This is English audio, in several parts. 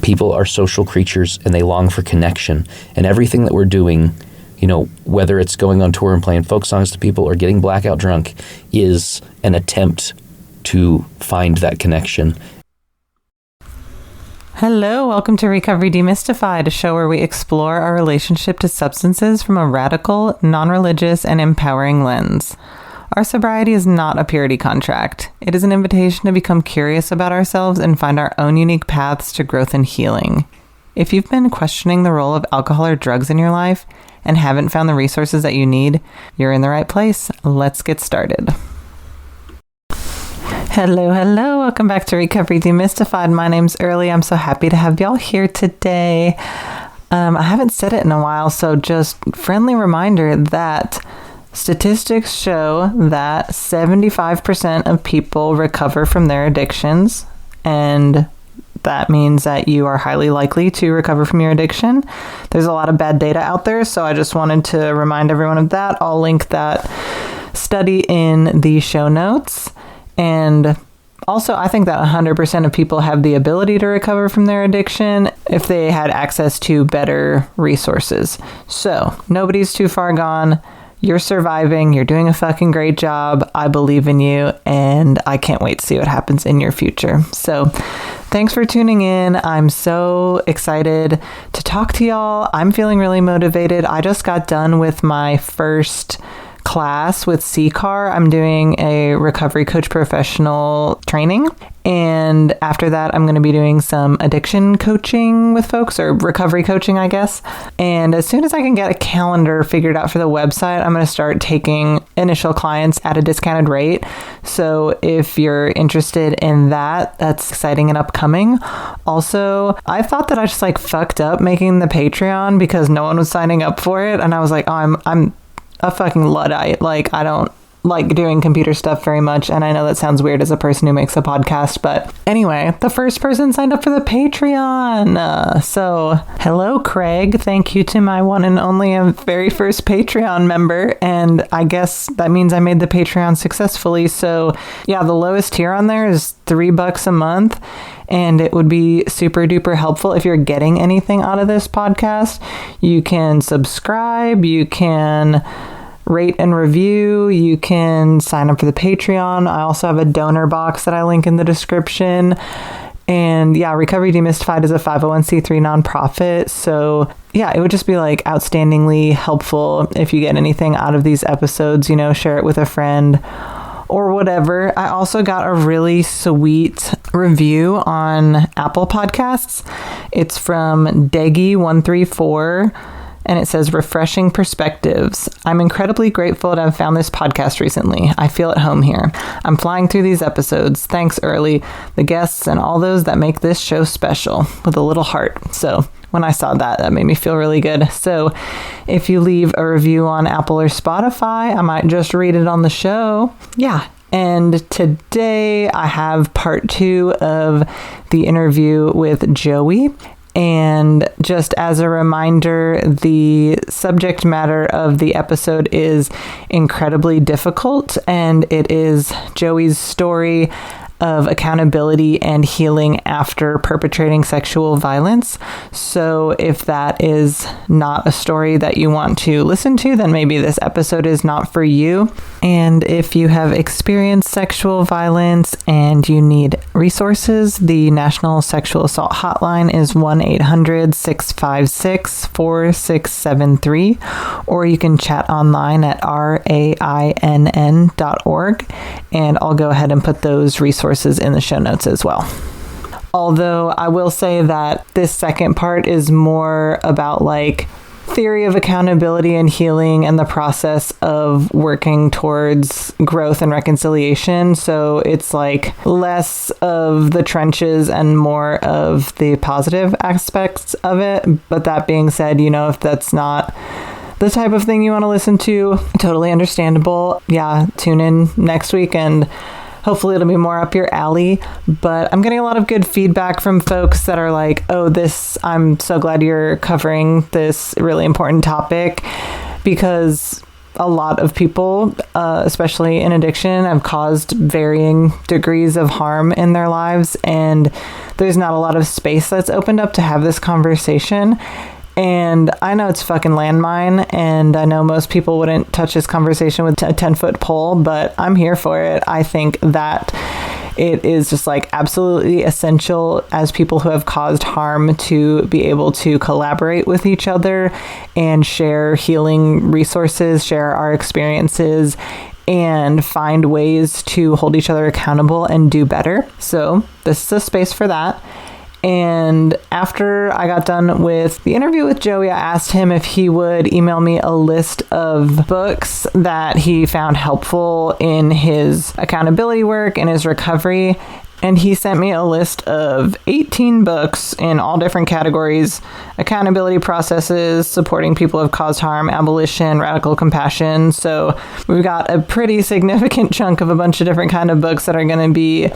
people are social creatures and they long for connection. And everything that we're doing, whether it's going on tour and playing folk songs to people or getting blackout drunk, is an attempt to find that connection. Hello, welcome to Recovery Demystified, a show where we explore our relationship to substances from a radical, non-religious, and empowering lens. Our sobriety is not a purity contract. It is an invitation to become curious about ourselves and find our own unique paths to growth and healing. If you've been questioning the role of alcohol or drugs in your life and haven't found the resources that you need, you're in the right place. Let's get started. Hello, welcome back to Recovery Demystified. My name's Early. I'm so happy to have y'all here today. I haven't said it in a while, so just friendly reminder that statistics show that 75% of people recover from their addictions, and that means that you are highly likely to recover from your addiction. There's a lot of bad data out there, so I just wanted to remind everyone of that. I'll link that study in the show notes. And also, I think that 100% of people have the ability to recover from their addiction if they had access to better resources. So, nobody's too far gone. You're surviving. You're doing a fucking great job. I believe in you, and I can't wait to see what happens in your future. So, thanks for tuning in. I'm so excited to talk to y'all. I'm feeling really motivated. I just got done with my first class with CCAR. I'm doing a recovery coach professional training. And after that, I'm going to be doing some addiction coaching with folks, or recovery coaching, I guess. And as soon as I can get a calendar figured out for the website, I'm going to start taking initial clients at a discounted rate. So if you're interested in that, that's exciting and upcoming. Also, I thought that I just fucked up making the Patreon because no one was signing up for it. And I was like, oh, I'm a fucking Luddite. I don't like doing computer stuff very much, and I know that sounds weird as a person who makes a podcast, but anyway, the first person signed up for the Patreon. So hello, Craig. Thank you to my one and only and very first Patreon member, and I guess that means I made the Patreon successfully. So yeah, the lowest tier on there is $3 a month, and it would be super duper helpful if you're getting anything out of this podcast. You can subscribe, you can rate and review, you can sign up for the Patreon. I also have a donor box that I link in the description. And yeah, Recovery Demystified is a 501c3 nonprofit. So yeah, it would just be outstandingly helpful if you get anything out of these episodes, share it with a friend or whatever. I also got a really sweet review on Apple Podcasts. It's from Deggy134. And it says, refreshing perspectives. I'm incredibly grateful to have found this podcast recently. I feel at home here. I'm flying through these episodes. Thanks, Early, the guests, and all those that make this show special, with a little heart. So when I saw that made me feel really good. So if you leave a review on Apple or Spotify, I might just read it on the show. Yeah. And today I have part 2 of the interview with Joey. And just as a reminder, the subject matter of the episode is incredibly difficult, and it is Joey's story of accountability and healing after perpetrating sexual violence. So if that is not a story that you want to listen to, then maybe this episode is not for you. And if you have experienced sexual violence and you need resources, the National Sexual Assault Hotline is 1-800-656-4673, or you can chat online at rainn.org, and I'll go ahead and put those resources in the show notes as well. Although I will say that this second part is more about theory of accountability and healing and the process of working towards growth and reconciliation. So it's less of the trenches and more of the positive aspects of it. But that being said, if that's not the type of thing you want to listen to, totally understandable. Yeah, tune in next week and hopefully it'll be more up your alley. But I'm getting a lot of good feedback from folks that are I'm so glad you're covering this really important topic, because a lot of people, especially in addiction, have caused varying degrees of harm in their lives. And there's not a lot of space that's opened up to have this conversation. And I know it's fucking landmine, and I know most people wouldn't touch this conversation with a 10-foot pole, but I'm here for it. I think that it is just like absolutely essential as people who have caused harm to be able to collaborate with each other and share healing resources, share our experiences, and find ways to hold each other accountable and do better. So this is a space for that. And after I got done with the interview with Joey, I asked him if he would email me a list of books that he found helpful in his accountability work and his recovery. And he sent me a list of 18 books in all different categories: accountability processes, supporting people who have caused harm, abolition, radical compassion. So we've got a pretty significant chunk of a bunch of different kind of books that are going to be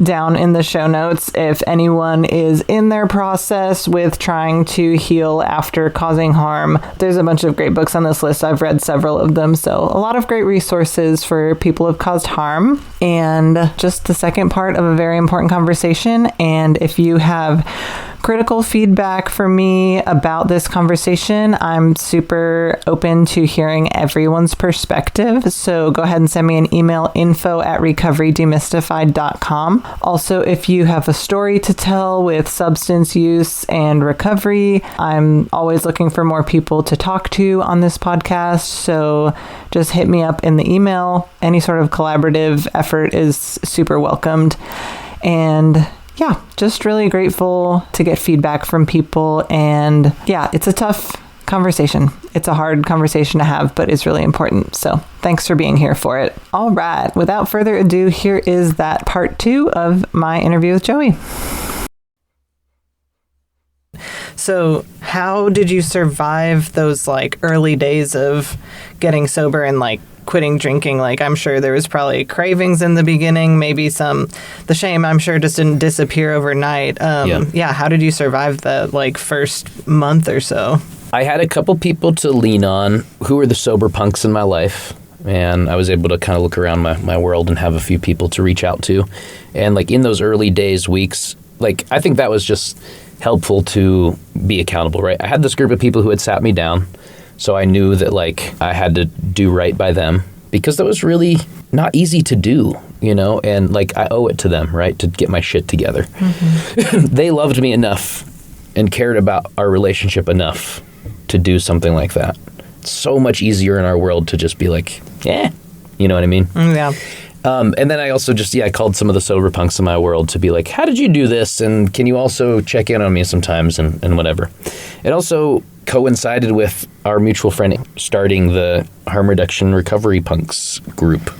down in the show notes if anyone is in their process with trying to heal after causing harm. There's a bunch of great books on this list. I've read several of them, so a lot of great resources for people who have caused harm. And just the second part of a very important conversation. And if you have critical feedback for me about this conversation, I'm super open to hearing everyone's perspective. So go ahead and send me an email, info@recoverydemystified.com. Also, if you have a story to tell with substance use and recovery, I'm always looking for more people to talk to on this podcast. So just hit me up in the email. Any sort of collaborative effort is super welcomed. And yeah, just really grateful to get feedback from people. And yeah, it's a tough conversation. It's a hard conversation to have, but it's really important. So thanks for being here for it. All right. Without further ado, here is that part 2 of my interview with Joey. So how did you survive those like early days of getting sober and like quitting drinking? Like, I'm sure there was probably cravings in the beginning, maybe the shame, I'm sure, just didn't disappear overnight. Yeah. How did you survive the like first month or so? I had a couple people to lean on who were the sober punks in my life. And I was able to kind of look around my world and have a few people to reach out to. And like in those early days, weeks, like I think that was just helpful to be accountable, right? I had this group of people who had sat me down. So I knew that like I had to do right by them, because that was really not easy to do, you know, and like I owe it to them, right, to get my shit together. Mm-hmm. They loved me enough and cared about our relationship enough to do something like that. It's so much easier in our world to just be like, you know what I mean? Yeah. And then I also just, I called some of the sober punks in my world to be like, how did you do this? And can you also check in on me sometimes and whatever. It also coincided with our mutual friend starting the Harm Reduction Recovery Punks group.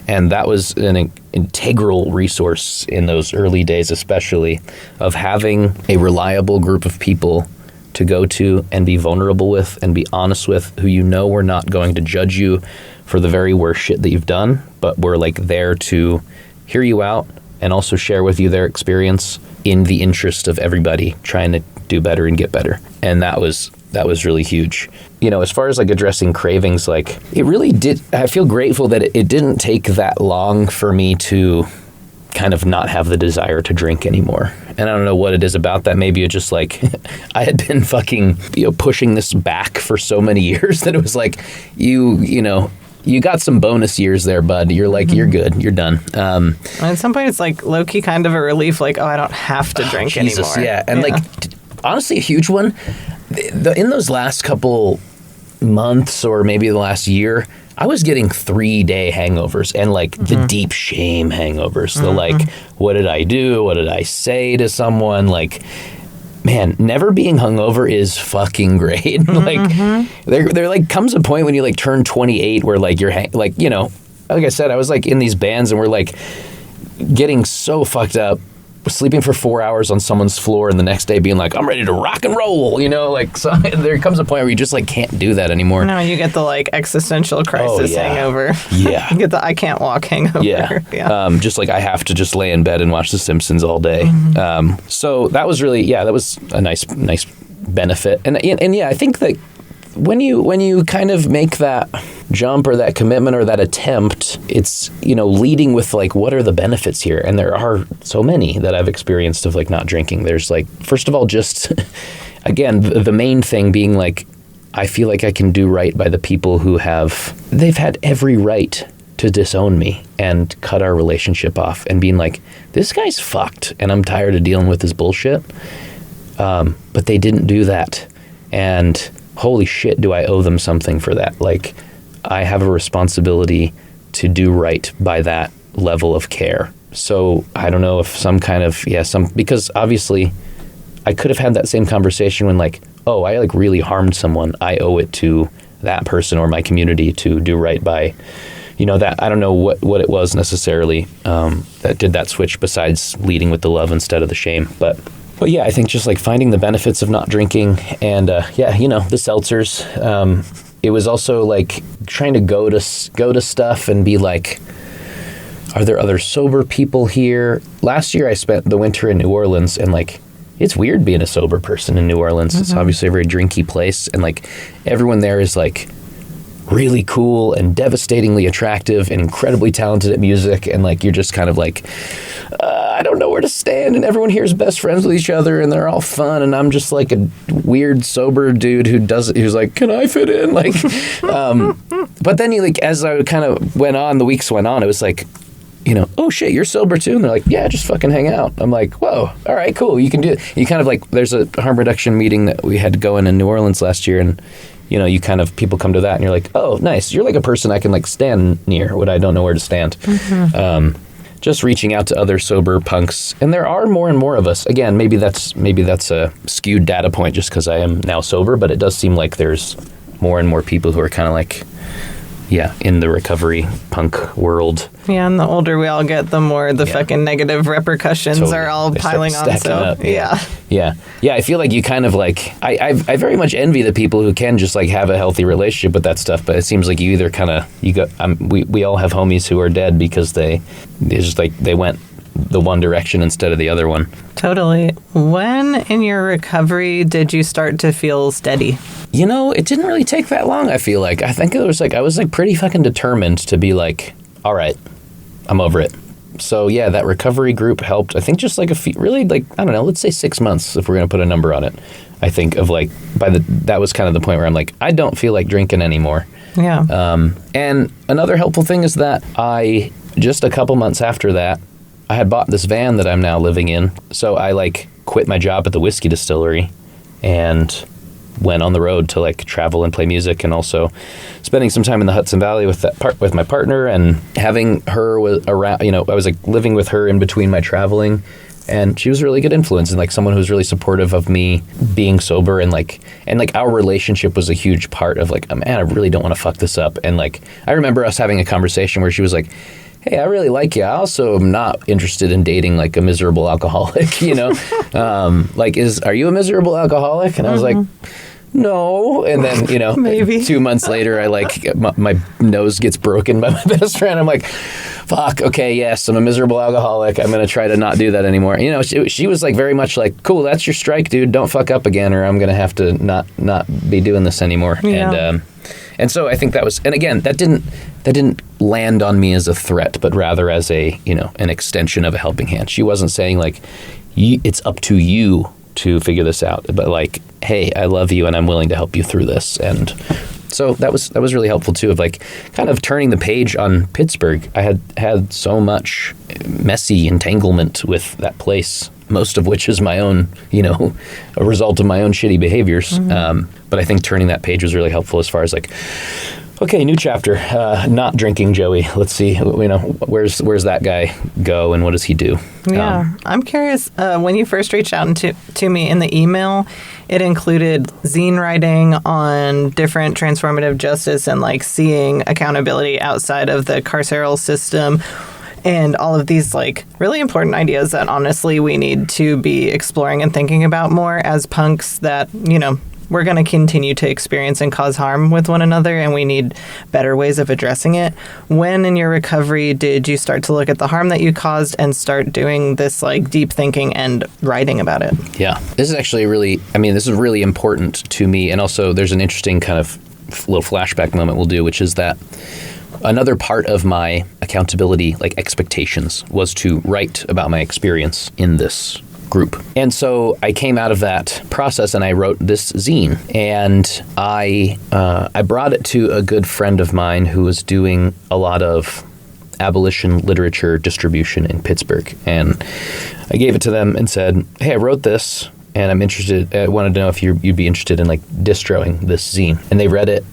And that was an integral resource in those early days, especially, of having a reliable group of people to go to and be vulnerable with and be honest with, who you know were not going to judge you for the very worst shit that you've done, but were like there to hear you out and also share with you their experience in the interest of everybody trying to do better and get better. And that was really huge. You know, as far as like addressing cravings, like it really did, I feel grateful that it didn't take that long for me to kind of not have the desire to drink anymore. And I don't know what it is about that. Maybe it's just like I had been fucking, pushing this back for so many years that it was like, you got some bonus years there, bud. You're like, You're good. You're done. At some point, it's like low-key kind of a relief. Like, I don't have to drink anymore. Yeah. And like, honestly, a huge one. In those last couple months or maybe the last year, I was getting 3-day hangovers and like the deep shame hangovers. The like, what did I do? What did I say to someone? Like, man, never being hungover is fucking great. Like, there like comes a point when you like turn 28 where like you're like I said, I was like in these bands and we're like getting so fucked up, sleeping for 4 hours on someone's floor and the next day being like, I'm ready to rock and roll, like, so there comes a point where you just like can't do that anymore. No, you get the like existential crisis hangover. Yeah. You get the I can't walk hangover. Yeah. Just like I have to just lay in bed and watch The Simpsons all day. So that was really, that was a nice benefit. And yeah, I think that when you kind of make that jump or that commitment or that attempt, it's, leading with like, what are the benefits here? And there are so many that I've experienced of like not drinking. There's like, first of all, just again, the main thing being like, I feel like I can do right by the people who they've had every right to disown me and cut our relationship off and being like, this guy's fucked and I'm tired of dealing with his bullshit. But they didn't do that. And holy shit, do I owe them something for that? Like, I have a responsibility to do right by that level of care. So I don't know if some kind of, because obviously I could have had that same conversation when like, oh, I like really harmed someone. I owe it to that person or my community to do right by, that. I don't know what it was necessarily that did that switch besides leading with the love instead of the shame. But yeah, I think just like finding the benefits of not drinking and the seltzers. It was also like trying to go to stuff and be like, are there other sober people here? Last year I spent the winter in New Orleans and like, it's weird being a sober person in New Orleans. It's obviously a very drinky place. And like everyone there is like really cool and devastatingly attractive and incredibly talented at music. And like, you're just kind of like, I don't know where to stand. And everyone here is best friends with each other and they're all fun. And I'm just like a weird sober dude who's like, can I fit in? Like, but then as I kind of the weeks went on, it was like, oh shit, you're sober too? And they're like, yeah, just fucking hang out. I'm like, whoa, all right, cool. You can do it. You kind of like, there's a harm reduction meeting that we had to go in New Orleans last year. And, you kind of, people come to that and you're like, oh, nice. You're like a person I can like stand near when I don't know where to stand. Just reaching out to other sober punks. And there are more and more of us. Again, maybe that's a skewed data point just because I am now sober, but it does seem like there's more and more people who are kind of like, in the recovery punk world. Yeah, and the older we all get, the more the fucking negative repercussions are all piling on. So up. Yeah. I feel like you kind of like, I very much envy the people who can just like have a healthy relationship with that stuff. But it seems like you either kind of, we all have homies who are dead because they went the one direction instead of the other one. Totally. When in your recovery did you start to feel steady? It didn't really take that long, I feel like. I think it was like, I was like pretty fucking determined to be like, all right, I'm over it. So yeah, that recovery group helped. I think just like really like, I don't know, let's say 6 months if we're going to put a number on it. I think of like, that was kind of the point where I'm like, I don't feel like drinking anymore. Yeah. And another helpful thing is that just a couple months after that, I had bought this van that I'm now living in. So I like quit my job at the whiskey distillery and went on the road to like travel and play music, and also spending some time in the Hudson Valley with my partner and having her around. I was like living with her in between my traveling, and she was a really good influence and like someone who was really supportive of me being sober, and like our relationship was a huge part of like, man, I really don't want to fuck this up. And like I remember us having a conversation where she was like, hey, I really like you. I also am not interested in dating like a miserable alcoholic, like, are you a miserable alcoholic? And I was like, no. And then, maybe 2 months later, I like, my nose gets broken by my best friend. I'm like, fuck, okay, yes, I'm a miserable alcoholic. I'm going to try to not do that anymore. She was like very much like, cool, that's your strike, dude. Don't fuck up again, or I'm going to have to not be doing this anymore. Yeah. And so I think that was, and again, that didn't land on me as a threat, but rather as an extension of a helping hand. She wasn't saying like, it's up to you to figure this out, but like, hey, I love you and I'm willing to help you through this. And so that was really helpful too, of like kind of turning the page on Pittsburgh. I had so much messy entanglement with that place, most of which is my own, a result of my own shitty behaviors. But I think turning that page was really helpful as far as like, okay, new chapter, not drinking Joey. Let's see, where's that guy go and what does he do? Yeah, I'm curious, when you first reached out to me in the email, it included zine writing on different transformative justice and like seeing accountability outside of the carceral system. And all of these like really important ideas that honestly we need to be exploring and thinking about more as punks that, we're going to continue to experience and cause harm with one another, and we need better ways of addressing it. When in your recovery did you start to look at the harm that you caused and start doing this like deep thinking and writing about it? Yeah, this is actually really important to me. And also there's an interesting kind of little flashback moment we'll do, which is that another part of my accountability, like expectations, was to write about my experience in this group. And so I came out of that process and I wrote this zine, and I brought it to a good friend of mine who was doing a lot of abolition literature distribution in Pittsburgh. And I gave it to them and said, hey, I wrote this and I'm interested, I wanted to know if you'd be interested in like distroing this zine. And they read it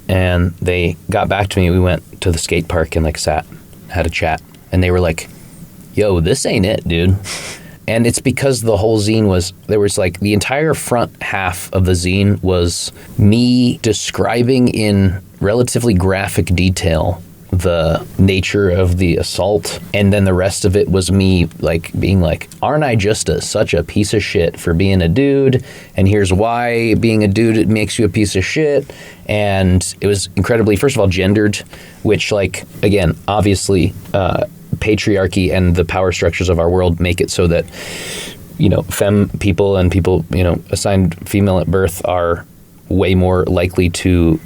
and they got back to me. We went to the skate park and like sat, had a chat, and they were like, yo, this ain't it, dude. And it's because the whole zine there was like the entire front half of the zine was me describing in relatively graphic detail the nature of the assault, and then the rest of it was me like being like, aren't I just such a piece of shit for being a dude, and here's why being a dude it makes you a piece of shit. And it was incredibly, first of all, gendered, which, like, again, obviously patriarchy and the power structures of our world make it so that, you know, femme people and people, you know, assigned female at birth are way more likely to,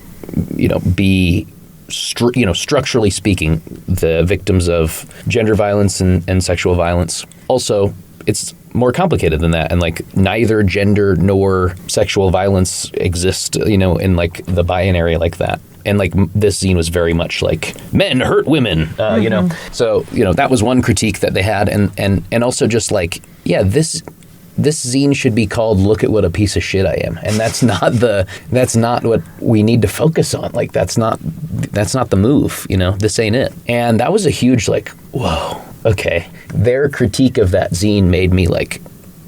you know, be structurally speaking, the victims of gender violence and sexual violence. Also, it's more complicated than that, and like neither gender nor sexual violence exist, you know, in like the binary like that. And like this zine was very much like men hurt women, you know. So, you know, that was one critique that they had, and also just like, yeah, this zine should be called "Look at What a Piece of Shit I Am," and that's not what we need to focus on. Like that's not the move, you know. This ain't it. And that was a huge like, whoa, okay. Their critique of that zine made me like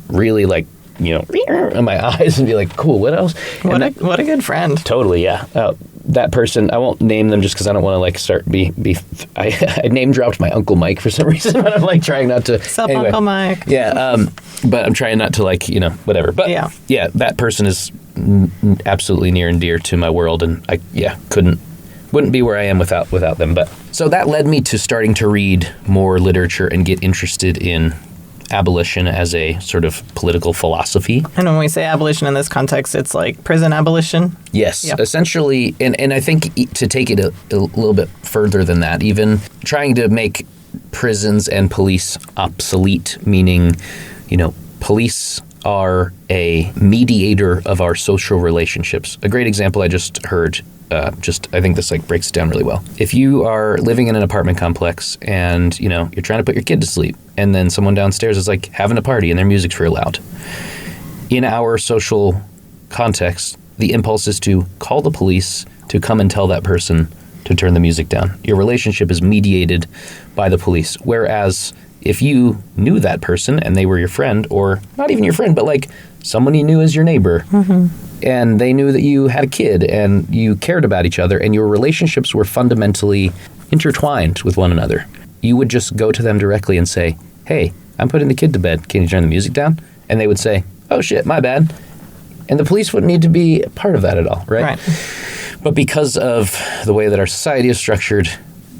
really like, you know, in my eyes and be like, cool, what else? What a good friend. Totally, yeah. That person, I won't name them just because I don't want to like start I name dropped my Uncle Mike for some reason, but I'm like trying not to. Sup, anyway. Uncle Mike. Yeah, but I'm trying not to like, you know, whatever. But yeah, that person is absolutely near and dear to my world, and I wouldn't be where I am without them. But so that led me to starting to read more literature and get interested in abolition as a sort of political philosophy. And when we say abolition in this context, it's like prison abolition? Yes, essentially. And I think to take it a little bit further than that, even trying to make prisons and police obsolete, meaning, you know, police are a mediator of our social relationships. A great example I just heard, I think this like breaks it down really well. If you are living in an apartment complex and, you know, you're trying to put your kid to sleep, and then someone downstairs is like having a party and their music's real loud. In our social context, the impulse is to call the police to come and tell that person to turn the music down. Your relationship is mediated by the police. Whereas if you knew that person and they were your friend, or not even your friend, but like someone you knew as your neighbor, and they knew that you had a kid and you cared about each other and your relationships were fundamentally intertwined with one another, you would just go to them directly and say, hey, I'm putting the kid to bed. Can you turn the music down? And they would say, oh shit, my bad. And the police wouldn't need to be a part of that at all, right? But because of the way that our society is structured,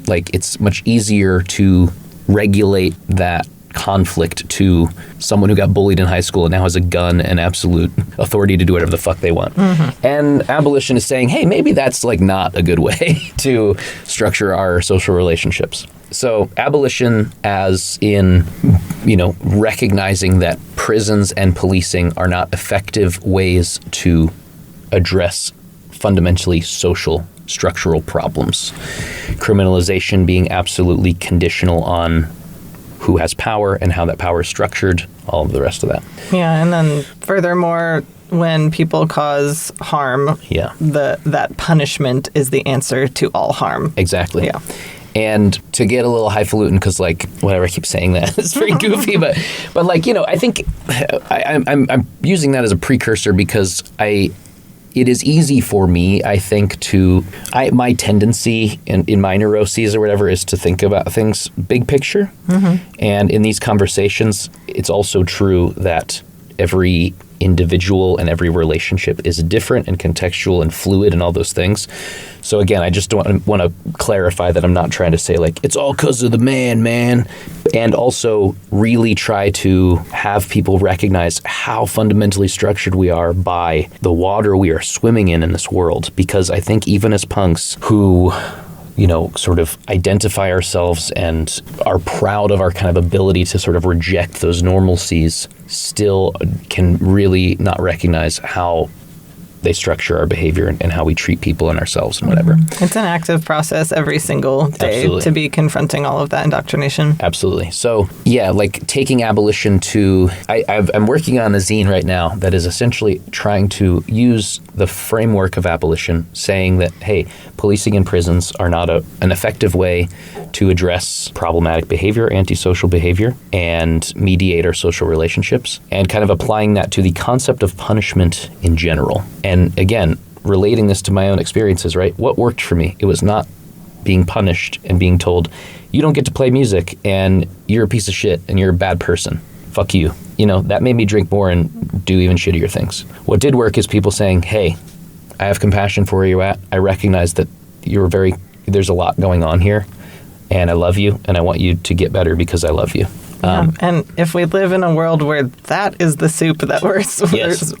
like it's much easier to regulate that conflict to someone who got bullied in high school and now has a gun and absolute authority to do whatever the fuck they want. And abolition is saying, hey, maybe that's like not a good way to structure our social relationships. So abolition as in, you know, recognizing that prisons and policing are not effective ways to address fundamentally social structural problems. Criminalization being absolutely conditional on who has power and how that power is structured, all of the rest of that. Yeah, and then furthermore, when people cause harm, that punishment is the answer to all harm. Exactly. Yeah. And to get a little highfalutin, because like whatever, I keep saying that, it's very goofy, but like, you know, I think I'm using that as a precursor because it is easy for me, I think, my tendency in my neuroses or whatever is to think about things big picture. And in these conversations, it's also true that every individual and every relationship is different and contextual and fluid and all those things. So again, I just want to clarify that I'm not trying to say like, it's all because of the man. And also really try to have people recognize how fundamentally structured we are by the water we are swimming in this world. Because I think even as punks who, sort of identify ourselves and are proud of our kind of ability to sort of reject those normalcies, still can really not recognize how they structure our behavior and how we treat people and ourselves and whatever. It's an active process every single day. Absolutely. To be confronting all of that indoctrination. Absolutely. So yeah, like taking abolition to, I'm working on a zine right now that is essentially trying to use the framework of abolition, saying that, hey, policing in prisons are not an effective way to address problematic behavior, antisocial behavior, and mediate our social relationships, and kind of applying that to the concept of punishment in general. And again, relating this to my own experiences, right? What worked for me? It was not being punished and being told, you don't get to play music and you're a piece of shit and you're a bad person. Fuck you. That made me drink more and do even shittier things. What did work is people saying, hey, I have compassion for where you're at. I recognize that there's a lot going on here and I love you and I want you to get better because I love you. And if we live in a world where that is the soup that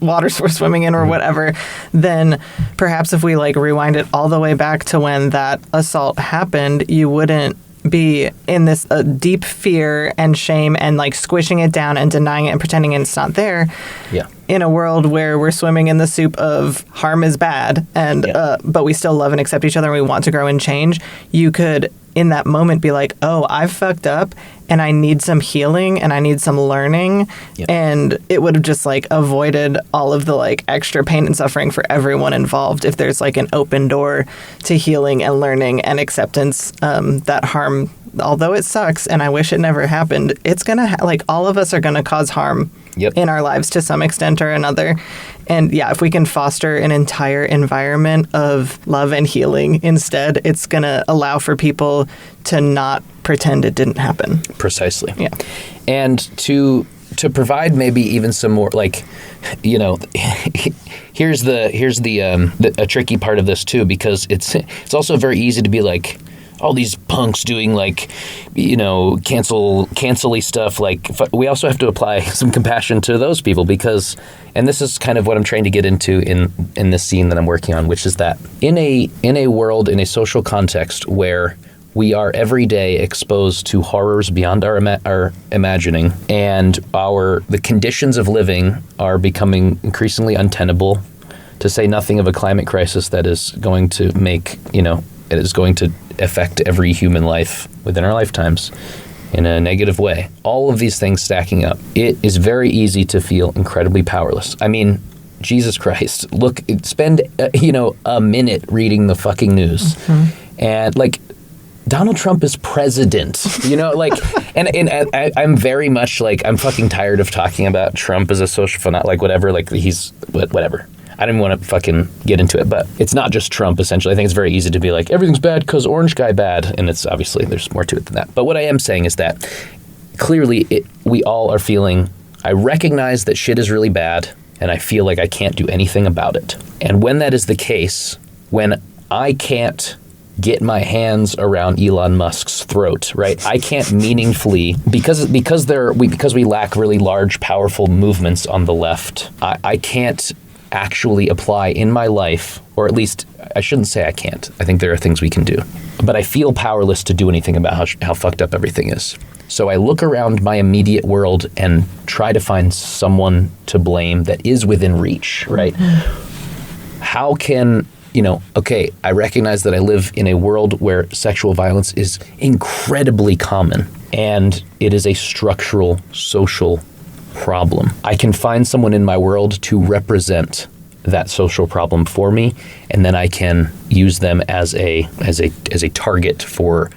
waters we're swimming in or whatever, then perhaps if we rewind it all the way back to when that assault happened, you wouldn't be in this deep fear and shame and squishing it down and denying it and pretending it's not there. Yeah. In a world where we're swimming in the soup of harm is bad and but we still love and accept each other and we want to grow and change, you could in that moment be like, oh, I've fucked up and I need some healing and I need some learning. Yep. And it would have just avoided all of the extra pain and suffering for everyone involved if there's an open door to healing and learning and acceptance. That harm, although it sucks and I wish it never happened, it's gonna all of us are gonna cause harm. Yep. In our lives to some extent or another. And yeah, if we can foster an entire environment of love and healing instead, it's going to allow for people to not pretend it didn't happen. Precisely. Yeah. And to provide maybe even some more here's a tricky part of this too, because it's also very easy to be all these punks doing cancel-y stuff. We also have to apply some compassion to those people because, and this is kind of what I'm trying to get into in this scene that I'm working on, which is that in a world, in a social context where we are every day exposed to horrors beyond our imagining, and the conditions of living are becoming increasingly untenable, to say nothing of a climate crisis that is going to it is going to affect every human life within our lifetimes in a negative way. All of these things stacking up, it is very easy to feel incredibly powerless. I mean, Jesus Christ, spend a minute reading the fucking news. Mm-hmm. And Donald Trump is president, and I'm very much I'm fucking tired of talking about Trump as a social phenomenon, whatever, he's whatever. I don't even want to fucking get into it, but it's not just Trump, essentially. I think it's very easy to be everything's bad because orange guy bad, and it's obviously, there's more to it than that. But what I am saying is that clearly we all are feeling, I recognize that shit is really bad, and I feel like I can't do anything about it. And when that is the case, when I can't get my hands around Elon Musk's throat, right? I can't meaningfully, because we lack really large, powerful movements on the left, I can't actually apply in my life, or at least I shouldn't say I can't. I think there are things we can do. But I feel powerless to do anything about how fucked up everything is. So I look around my immediate world and try to find someone to blame that is within reach, right? How can, okay, I recognize that I live in a world where sexual violence is incredibly common, and it is a structural, social problem. I can find someone in my world to represent that social problem for me, and then I can use them as a target for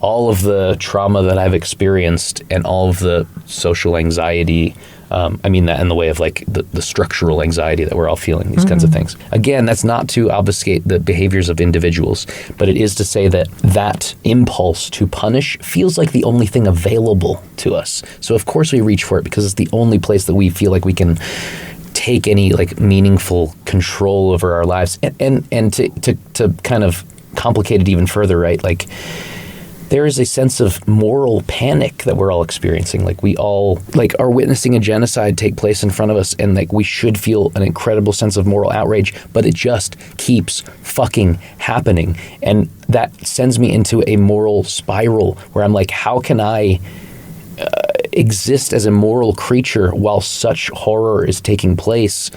all of the trauma that I've experienced and all of the social anxiety. I mean that in the way of the structural anxiety that we're all feeling, these kinds of things. Again, that's not to obfuscate the behaviors of individuals, but it is to say that impulse to punish feels like the only thing available to us. So of course we reach for it because it's the only place that we feel like we can take any like meaningful control over our lives. And to kind of complicate it even further, right? Like, there is a sense of moral panic that we're all experiencing. Like, we all like are witnessing a genocide take place in front of us, and like we should feel an incredible sense of moral outrage, but it just keeps fucking happening. And that sends me into a moral spiral where I'm like, how can I exist as a moral creature while such horror is taking place?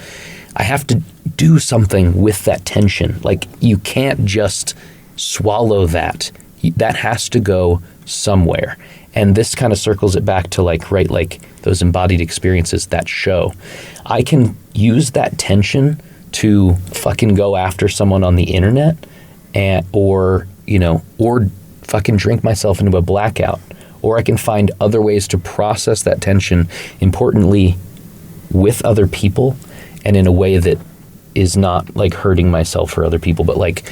I have to do something with that tension. Like, you can't just swallow that. That has to go somewhere. And this kind of circles it back to like, right, like those embodied experiences that show. I can use that tension to fucking go after someone on the internet or fucking drink myself into a blackout. Or I can find other ways to process that tension, importantly, with other people and in a way that is not like hurting myself or other people, but like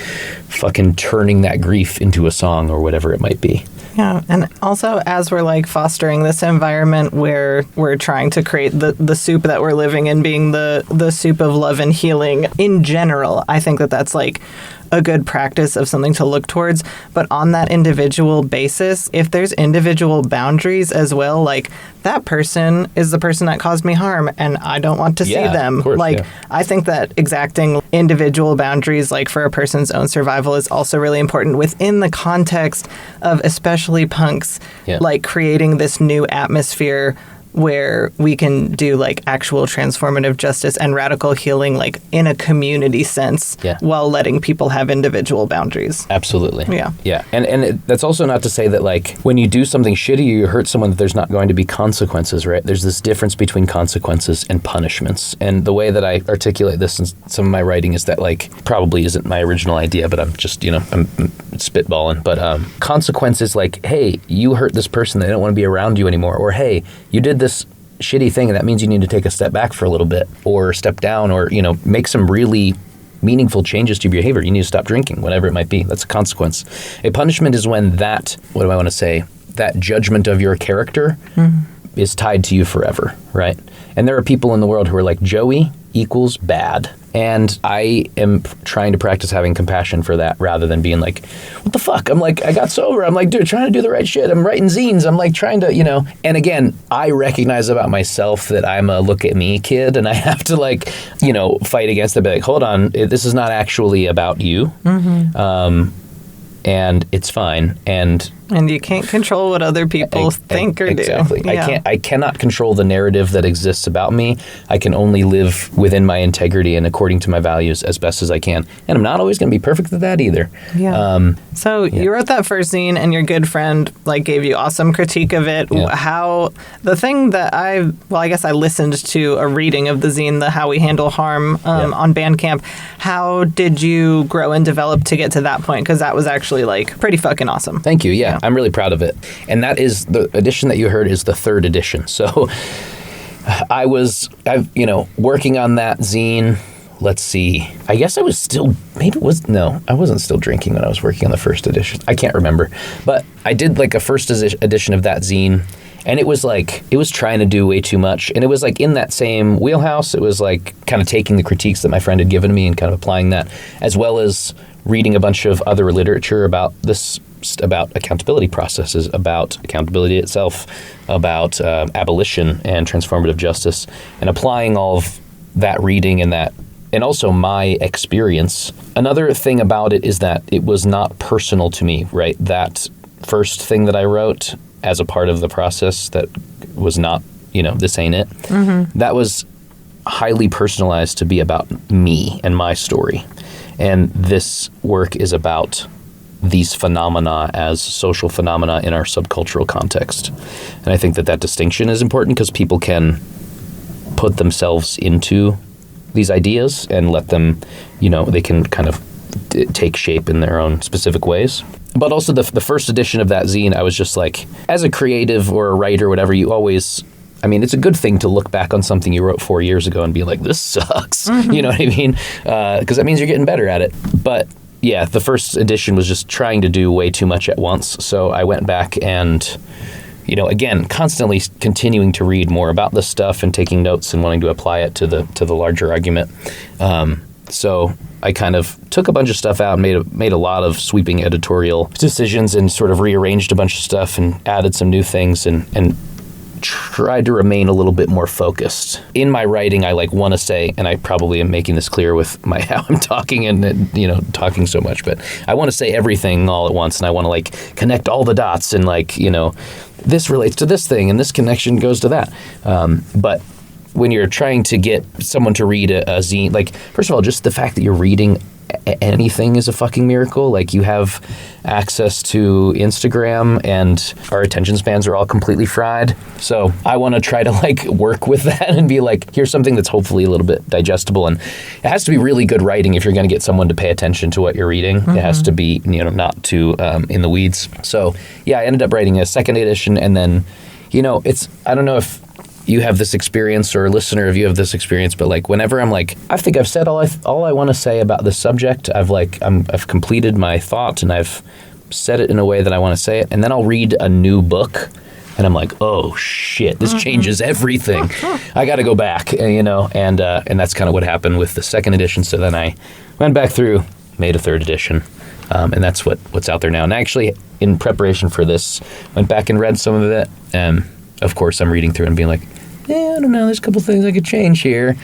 fucking turning that grief into a song or whatever it might be. Yeah. And also, as we're like fostering this environment where we're trying to create the soup that we're living in being the soup of love and healing in general, I think that that's like a good practice of something to look towards. But on that individual basis, if there's individual boundaries as well, like that person is the person that caused me harm and I don't want to see them. Of course, like, I think that exacting individual boundaries, like for a person's own survival, is also really important within the context of especially punks, like creating this new atmosphere where we can do like actual transformative justice and radical healing, like in a community sense, while letting people have individual boundaries. Absolutely. Yeah. Yeah. And that's also not to say that like when you do something shitty, you hurt someone, that there's not going to be consequences, right? There's this difference between consequences and punishments. And the way that I articulate this in some of my writing is that like probably isn't my original idea, but I'm just, I'm spitballing. But consequences like, hey, you hurt this person, they don't want to be around you anymore. Or hey, you did this shitty thing, and that means you need to take a step back for a little bit, or step down, or make some really meaningful changes to your behavior. You need to stop drinking, whatever it might be. That's a consequence. A punishment is when that, what do I want to say, that judgment of your character is tied to you forever, right? And there are people in the world who are like, Joey equals bad. And I am trying to practice having compassion for that rather than being like, what the fuck? I'm like, I got sober. I'm like, dude, trying to do the right shit. I'm writing zines. I'm like trying to, And again, I recognize about myself that I'm a look at me kid, and I have to like, fight against it. Be like, hold on, this is not actually about you. And it's fine. And you can't control what other people think or do. Exactly. Yeah. I cannot control the narrative that exists about me. I can only live within my integrity and according to my values as best as I can. And I'm not always going to be perfect at that either. Yeah. You wrote that first zine, and your good friend like gave you awesome critique of it. Yeah. How the thing that I guess I listened to a reading of the zine, the How We Handle Harm on Bandcamp. How did you grow and develop to get to that point? Because that was actually like pretty fucking awesome. Thank you. Yeah. I'm really proud of it. And that is the edition that you heard is the third edition. So I've working on that zine. Let's see. I guess I was still, I wasn't still drinking when I was working on the first edition. I can't remember. But I did like a first edition of that zine. And it was like, it was trying to do way too much. And it was like in that same wheelhouse. It was like kind of taking the critiques that my friend had given me and kind of applying that, as well as reading a bunch of other literature about this, about accountability processes, about accountability itself, about abolition and transformative justice, and applying all of that reading and also my experience. Another thing about it is that it was not personal to me, right? That first thing that I wrote as a part of the process that was not, this ain't it. Mm-hmm. That was highly personalized to be about me and my story. And this work is about these phenomena as social phenomena in our subcultural context. And I think that distinction is important because people can put themselves into these ideas and let them, they can kind of take shape in their own specific ways. But also the first edition of that zine, I was just like, as a creative or a writer, whatever, you always, it's a good thing to look back on something you wrote 4 years ago and be like, this sucks. Mm-hmm. You know what I mean? Because that means you're getting better at it. But yeah, the first edition was just trying to do way too much at once. So I went back and again, constantly continuing to read more about this stuff and taking notes and wanting to apply it to the larger argument. So I kind of took a bunch of stuff out and made a lot of sweeping editorial decisions and sort of rearranged a bunch of stuff and added some new things and tried to remain a little bit more focused. In my writing, I want to say, and I probably am making this clear with how I'm talking and talking so much, but I want to say everything all at once, and I want to connect all the dots and this relates to this thing and this connection goes to that. But when you're trying to get someone to read a zine, first of all, just the fact that you're reading anything is a fucking miracle. You have access to Instagram and our attention spans are all completely fried. So I want to try to work with that and be here's something that's hopefully a little bit digestible. And it has to be really good writing if you're going to get someone to pay attention to what you're reading. Mm-hmm. It has to be, not too in the weeds. So yeah, I ended up writing a second edition, and then, I don't know if you have this experience, or a listener of you have this experience, but whenever I'm I think I've said all I want to say about this subject, I've completed my thought and I've said it in a way that I want to say it, and then I'll read a new book and I'm oh shit, this changes everything. I got to go back, and that's kind of what happened with the second edition. So then I went back through, made a third edition, and that's what's out there now. And actually, in preparation for this, went back and read some of it, and of course I'm reading through and being I don't know, there's a couple things I could change here.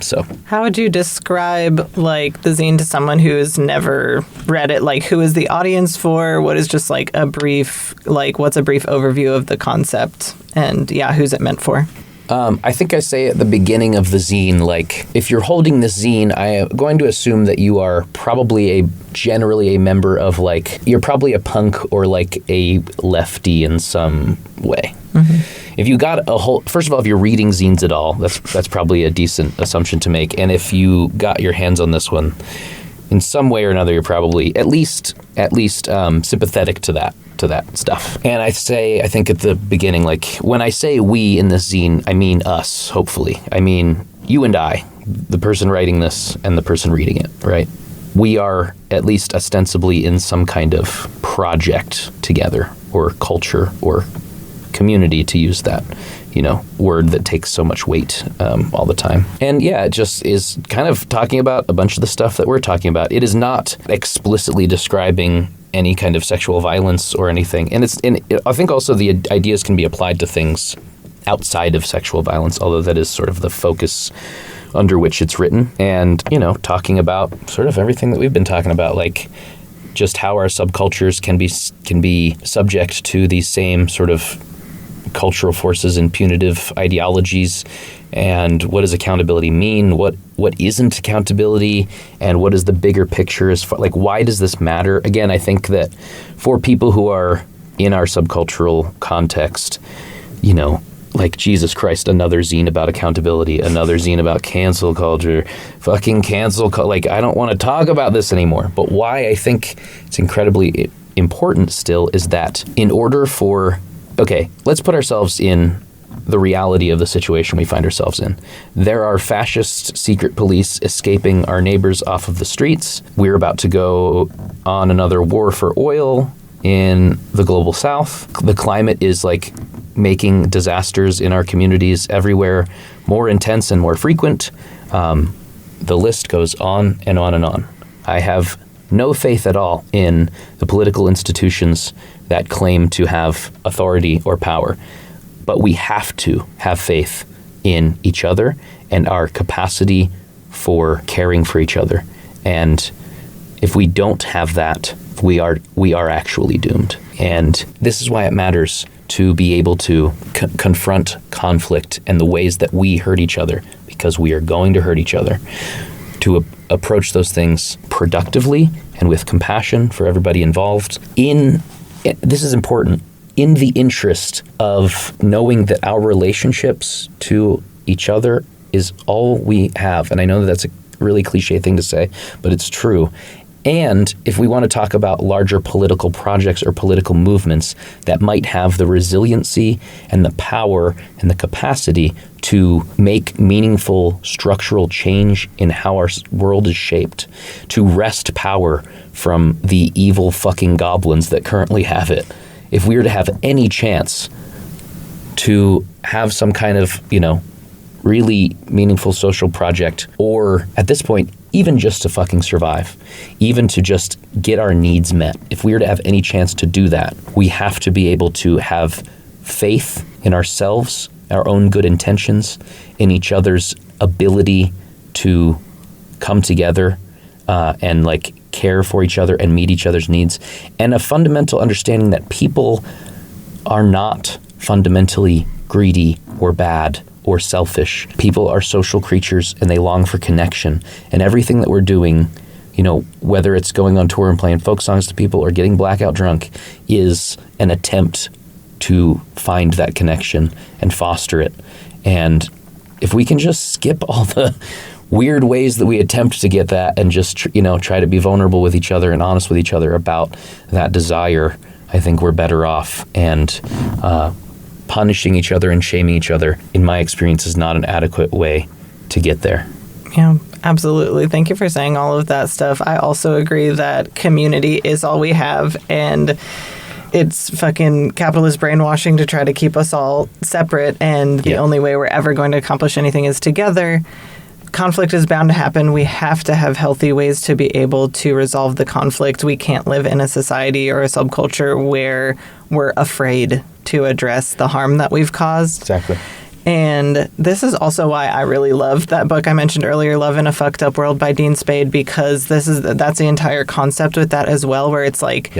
So how would you describe the zine to someone who has never read it? Who is the audience for? What is just a brief, what's a brief overview of the concept? And who's it meant for? I think I say at the beginning of the zine, if you're holding this zine, I am going to assume that you are probably generally a member of you're probably a punk or a lefty in some way. Mm-hmm. If you got first of all, if you're reading zines at all, that's probably a decent assumption to make. And if you got your hands on this one in some way or another, you're probably at least sympathetic to that stuff. And I think at the beginning, when I say we in this zine, I mean us, hopefully. I mean you and I, the person writing this and the person reading it, right? We are at least ostensibly in some kind of project together, or culture, or community, to use that word that takes so much weight all the time. And yeah, it just is kind of talking about a bunch of the stuff that we're talking about. It is not explicitly describing any kind of sexual violence or anything. And I think also the ideas can be applied to things outside of sexual violence, although that is sort of the focus under which it's written. And, talking about sort of everything that we've been talking about, just how our subcultures can be subject to these same sort of cultural forces and punitive ideologies, and what does accountability mean? What isn't accountability, and what is the bigger picture? As far, why does this matter? Again, I think that for people who are in our subcultural context, Jesus Christ, another zine about accountability, another zine about cancel culture, fucking cancel culture. I don't want to talk about this anymore. But why I think it's incredibly important still is that in order for let's put ourselves in the reality of the situation we find ourselves in. There are fascist secret police escaping our neighbors off of the streets. We're about to go on another war for oil in the global south. The climate is making disasters in our communities everywhere more intense and more frequent. The list goes on and on and on. I have no faith at all in the political institutions that claim to have authority or power. But we have to have faith in each other and our capacity for caring for each other. And if we don't have that, we are actually doomed. And this is why it matters to be able to confront conflict and the ways that we hurt each other, because we are going to hurt each other, to approach those things productively and with compassion for everybody involved. This is important, in the interest of knowing that our relationships to each other is all we have. And I know that that's a really cliche thing to say, but it's true. And if we want to talk about larger political projects or political movements that might have the resiliency and the power and the capacity to make meaningful structural change in how our world is shaped, to wrest power from the evil fucking goblins that currently have it, if we were to have any chance to have some kind of, really meaningful social project, or at this point, even just to fucking survive, even to just get our needs met, if we were to have any chance to do that, we have to be able to have faith in ourselves, our own good intentions, in each other's ability to come together and like care for each other and meet each other's needs, and a fundamental understanding that people are not fundamentally greedy or bad or selfish. People are social creatures and they long for connection. And everything that we're doing, whether it's going on tour and playing folk songs to people or getting blackout drunk, is an attempt to find that connection and foster it. And if we can just skip all the weird ways that we attempt to get that and just, try to be vulnerable with each other and honest with each other about that desire, I think we're better off. And punishing each other and shaming each other, in my experience, is not an adequate way to get there. Yeah, absolutely. Thank you for saying all of that stuff. I also agree that community is all we have, and it's fucking capitalist brainwashing to try to keep us all separate, and the only way we're ever going to accomplish anything is together. Conflict is bound to happen. We have to have healthy ways to be able to resolve the conflict. We can't live in a society or a subculture where we're afraid to address the harm that we've caused. Exactly. And this is also why I really loved that book I mentioned earlier, Love in a Fucked Up World by Dean Spade, because that's the entire concept with that as well, where it's like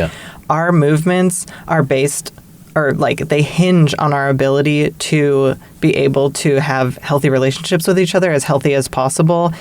our movements are based, or like they hinge on our ability to be able to have healthy relationships with each other, as healthy as possible.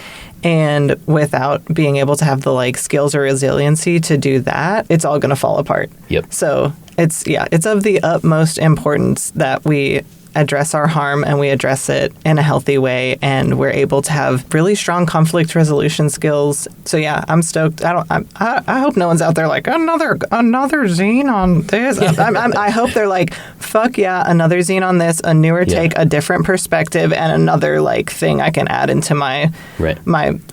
And without being able to have the like skills or resiliency to do that, it's all going to fall apart. Yep. So it's of the utmost importance that we address our harm and we address it in a healthy way, and we're able to have really strong conflict resolution skills. So yeah, I'm stoked. I hope no one's out there like another zine on this. I hope they're like, fuck yeah, another zine on this, a newer take, a different perspective, and another like thing I can add into my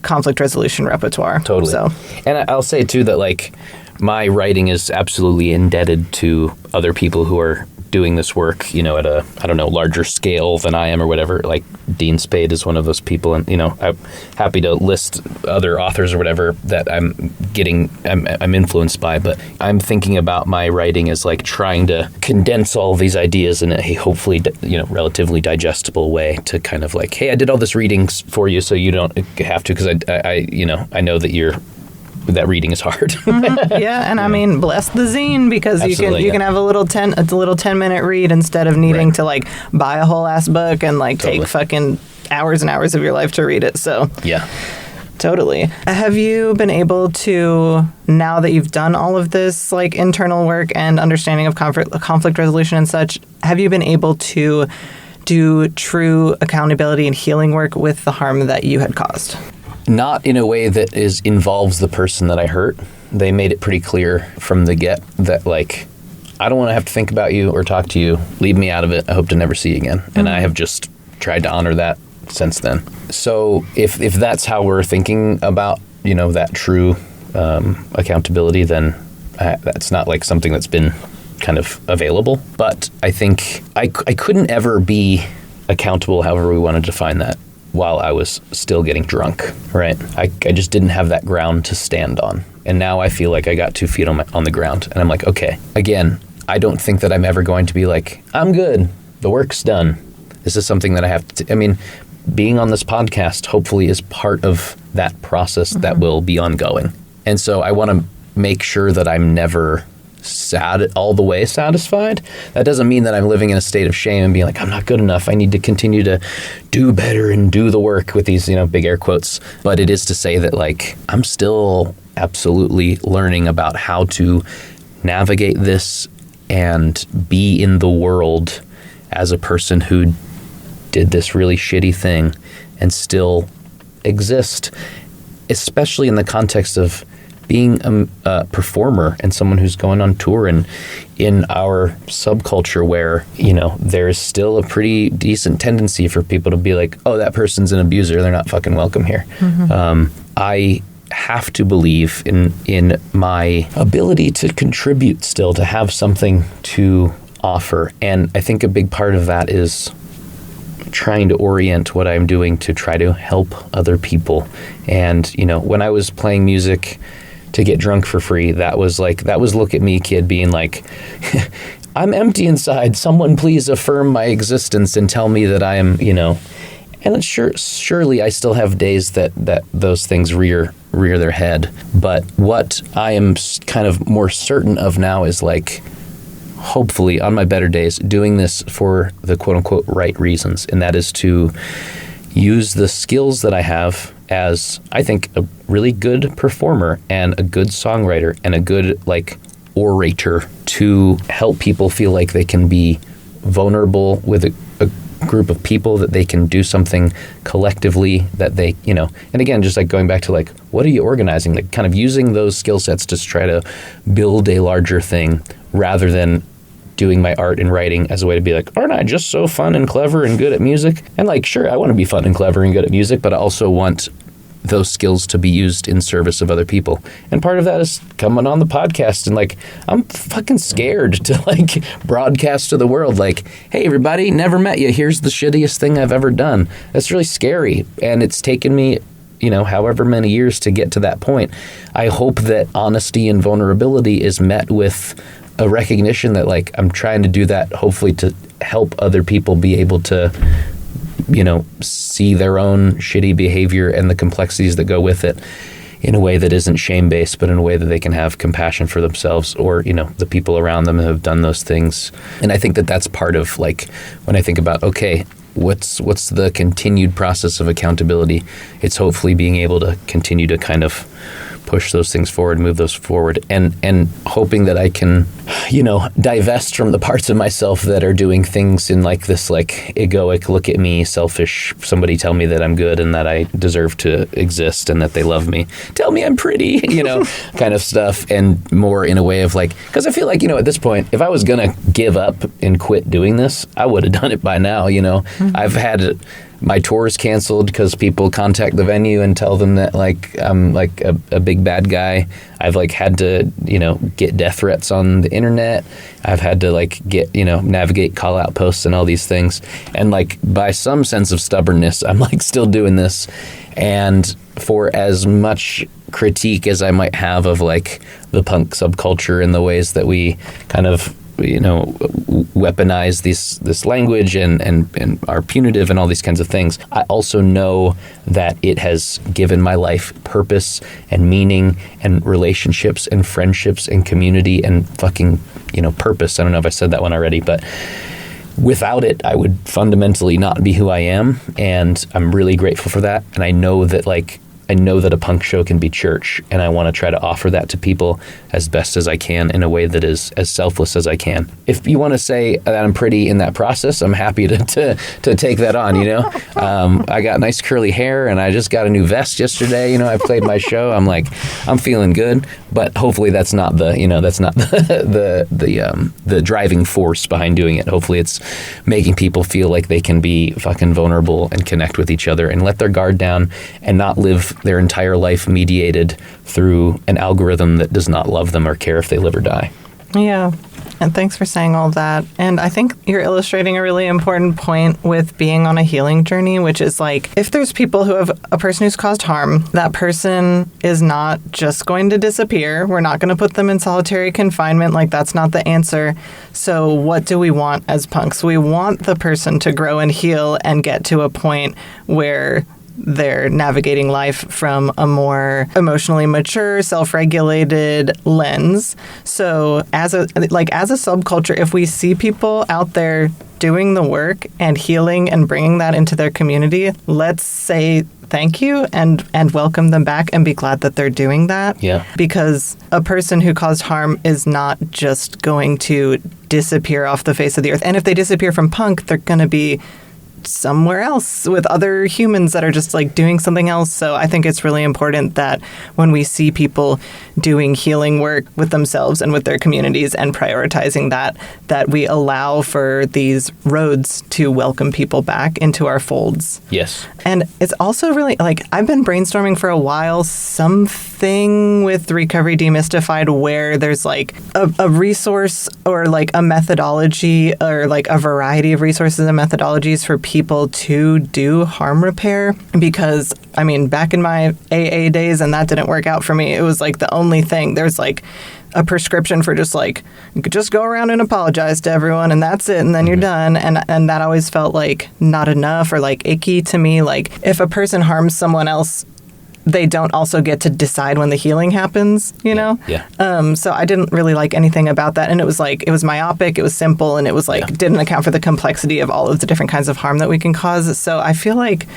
conflict resolution repertoire. Totally. So, and I'll say too that like my writing is absolutely indebted to other people who are doing this work, at a, larger scale than I am or whatever. Like Dean Spade is one of those people, and, I'm happy to list other authors or whatever that I'm influenced by, but I'm thinking about my writing as like trying to condense all these ideas in a hopefully, relatively digestible way to kind of like, hey, I did all this reading for you so you don't have to, because I know that that reading is hard. Yeah, and I mean, bless the zine, because you can have a little 10-minute read instead of needing to like buy a whole ass book and like take fucking hours and hours of your life to read it. So yeah, totally. Have you been able to, now that you've done all of this like internal work and understanding of conflict resolution and such, have you been able to do true accountability and healing work with the harm that you had caused? Not in a way that involves the person that I hurt. They made it pretty clear from the get that, like, I don't want to have to think about you or talk to you. Leave me out of it. I hope to never see you again. Mm-hmm. And I have just tried to honor that since then. So if that's how we're thinking about, that true accountability, then that's not like something that's been kind of available. But I think I couldn't ever be accountable, however we want to define that, while I was still getting drunk, right? I just didn't have that ground to stand on. And now I feel like I got 2 feet on the ground. And I'm like, okay, again, I don't think that I'm ever going to be like, I'm good, the work's done. This is something that I have to, being on this podcast hopefully is part of that process that will be ongoing. And so I want to make sure that I'm never all the way satisfied. That doesn't mean that I'm living in a state of shame and being like, I'm not good enough. I need to continue to do better and do the work with these, big air quotes. But it is to say that like, I'm still absolutely learning about how to navigate this and be in the world as a person who did this really shitty thing and still exist, especially in the context of being a performer and someone who's going on tour, and in our subculture where, there's still a pretty decent tendency for people to be like, oh, that person's an abuser, they're not fucking welcome here. Mm-hmm. I have to believe in my ability to contribute still, to have something to offer. And I think a big part of that is trying to orient what I'm doing to try to help other people. And, you know, when I was playing music to get drunk for free, that was look at me, kid, being like, I'm empty inside. Someone please affirm my existence and tell me that I am, you know. And surely I still have days that those things rear their head. But what I am kind of more certain of now is, like, hopefully on my better days, doing this for the quote unquote right reasons. And that is to use the skills that I have as, I think, a really good performer and a good songwriter and a good, like, orator to help people feel like they can be vulnerable with a group of people, that they can do something collectively, that they, you know, and again, just like going back to, like, what are you organizing? Like, kind of using those skill sets to try to build a larger thing, rather than doing my art and writing as a way to be like, aren't I just so fun and clever and good at music? And, like, sure, I want to be fun and clever and good at music, but I also want those skills to be used in service of other people. And part of that is coming on the podcast, and, like, I'm fucking scared to, like, broadcast to the world, like, hey, everybody, never met you. Here's the shittiest thing I've ever done. That's really scary. And it's taken me, you know, however many years to get to that point. I hope that honesty and vulnerability is met with a recognition that, like, I'm trying to do that hopefully to help other people be able to, you know, see their own shitty behavior and the complexities that go with it in a way that isn't shame-based, but in a way that they can have compassion for themselves or, you know, the people around them who have done those things. And I think that that's part of, like, when I think about, okay, what's the continued process of accountability? It's hopefully being able to continue to kind of push those things forward, move those forward, and hoping that I can, you know, divest from the parts of myself that are doing things in, like, this, like, egoic, look at me, selfish, somebody tell me that I'm good and that I deserve to exist and that they love me, tell me I'm pretty, you know, kind of stuff, and more in a way of, like, because I feel like, you know, at this point, if I was gonna give up and quit doing this, I would have done it by now, you know. Mm-hmm. I've had my tours canceled because people contact the venue and tell them that, like, I'm, like, a big bad guy. I've, like, had to, you know, get death threats on the internet. I've had to, like, get, you know, navigate call out posts and all these things. And, like, by some sense of stubbornness, I'm, like, still doing this. And for as much critique as I might have of, like, the punk subculture and the ways that we kind of, you know, weaponize this language and are punitive and all these kinds of things, I also know that it has given my life purpose and meaning and relationships and friendships and community and fucking, you know, purpose. I don't know if I said that one already, but without it, I would fundamentally not be who I am. And I'm really grateful for that. And I know that, like, I know that a punk show can be church, and I want to try to offer that to people as best as I can in a way that is as selfless as I can. If you want to say that I'm pretty in that process, I'm happy to take that on, you know. I got nice curly hair, and I just got a new vest yesterday. You know, I played my show. I'm like, I'm feeling good, but hopefully that's not the driving force behind doing it. Hopefully it's making people feel like they can be fucking vulnerable and connect with each other and let their guard down and not live their entire life mediated through an algorithm that does not love them or care if they live or die. Yeah. And thanks for saying all that. And I think you're illustrating a really important point with being on a healing journey, which is, like, if there's people who have a person who's caused harm, that person is not just going to disappear. We're not going to put them in solitary confinement. Like, that's not the answer. So what do we want as punks? We want the person to grow and heal and get to a point where they're navigating life from a more emotionally mature, self-regulated lens. So as a subculture, if we see people out there doing the work and healing and bringing that into their community, let's say thank you and welcome them back and be glad that they're doing that. Yeah. Because a person who caused harm is not just going to disappear off the face of the earth. And if they disappear from punk, they're going to be somewhere else with other humans that are just like doing something else. So I think it's really important that when we see people doing healing work with themselves and with their communities and prioritizing that we allow for these roads to welcome people back into our folds. Yes. And it's also really, like, I've been brainstorming for a while something with Recovery Demystified where there's like a resource or like a methodology or like a variety of resources and methodologies for people to do harm repair. Because, I mean, back in my AA days, and that didn't work out for me, it was like the only thing. There's like a prescription for just like, you could just go around and apologize to everyone and that's it, and then you're done. And that always felt like not enough or like icky to me. Like, if a person harms someone else, they don't also get to decide when the healing happens, you know? Yeah. So I didn't really like anything about that. And it was like, it was myopic, it was simple, and it was like, didn't account for the complexity of all of the different kinds of harm that we can cause. So I feel like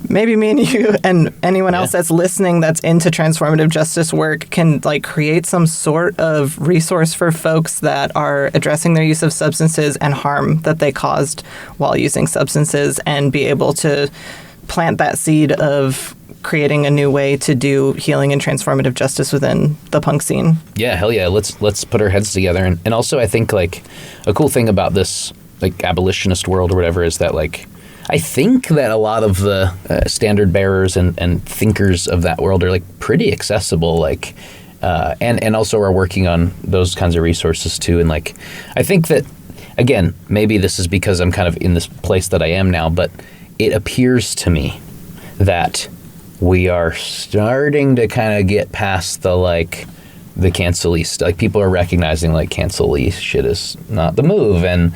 maybe me and you and anyone else that's listening that's into transformative justice work can like create some sort of resource for folks that are addressing their use of substances and harm that they caused while using substances, and be able to plant that seed of creating a new way to do healing and transformative justice within the punk scene. Yeah, hell yeah. Let's put our heads together. And also I think like a cool thing about this like abolitionist world or whatever is that like I think that a lot of the standard bearers and thinkers of that world are like pretty accessible, like, and also are working on those kinds of resources too. And like, I think that, again, maybe this is because I'm kind of in this place that I am now, but it appears to me that we are starting to kind of get past the like the cancel-y like people are recognizing like cancel-y shit is not the move, and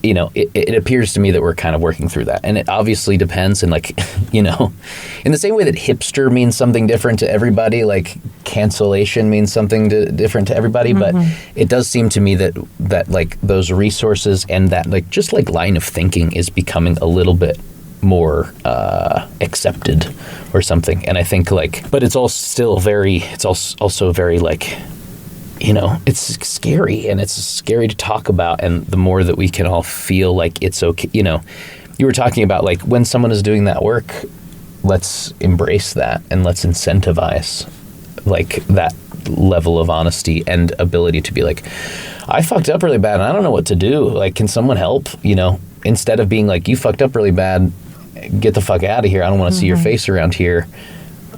it appears to me that we're kind of working through that. And it obviously depends, and like in the same way that hipster means something different to everybody, like cancellation means something different to everybody. But it does seem to me that like those resources and that like just like line of thinking is becoming a little bit more accepted or something. And I think like, but it's also very like, it's scary, and it's scary to talk about. And the more that we can all feel like it's okay, you were talking about like when someone is doing that work, let's embrace that and let's incentivize like that level of honesty and ability to be like, I fucked up really bad and I don't know what to do. Like, can someone help? Instead of being like, you fucked up really bad, get the fuck out of here. I don't want to see your face around here.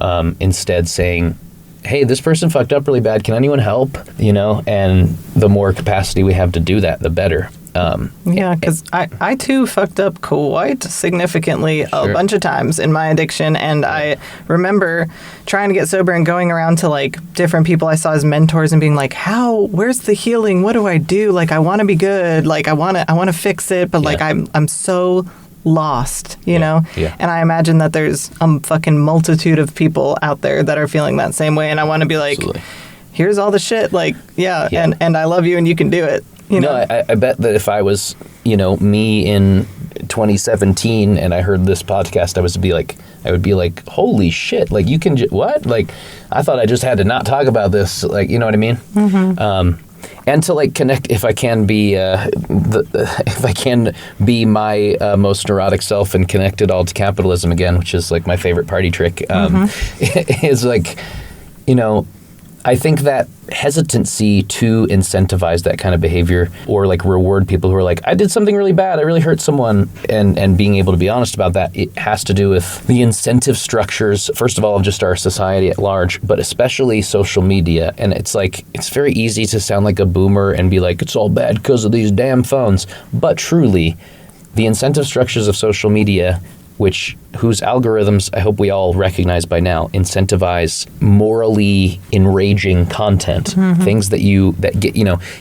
Instead saying, hey, this person fucked up really bad. Can anyone help? And the more capacity we have to do that, the better. Yeah, because I too fucked up quite significantly a bunch of times in my addiction. And I remember trying to get sober and going around to like different people I saw as mentors and being like, where's the healing? What do I do? Like, I want to be good. Like, I want to fix it. But like, I'm so lost, know? Yeah. And I imagine that there's a fucking multitude of people out there that are feeling that same way. And I want to be like, here's all the shit. Like, and I love you and you can do it. No, I bet that if I was, me in 2017 and I heard this podcast, I would be like, holy shit, like you can, what? Like, I thought I just had to not talk about this. Like, you know what I mean? Mm-hmm. And to like connect, if I can be, my most neurotic self and connect it all to capitalism again, which is like my favorite party trick, is like, I think that hesitancy to incentivize that kind of behavior or like reward people who are like, I did something really bad, I really hurt someone, and being able to be honest about that, it has to do with the incentive structures, first of all, of just our society at large, but especially social media. And it's like, it's very easy to sound like a boomer and be like, it's all bad because of these damn phones. But truly, the incentive structures of social media, whose algorithms I hope we all recognize by now, incentivize morally enraging content, things that get,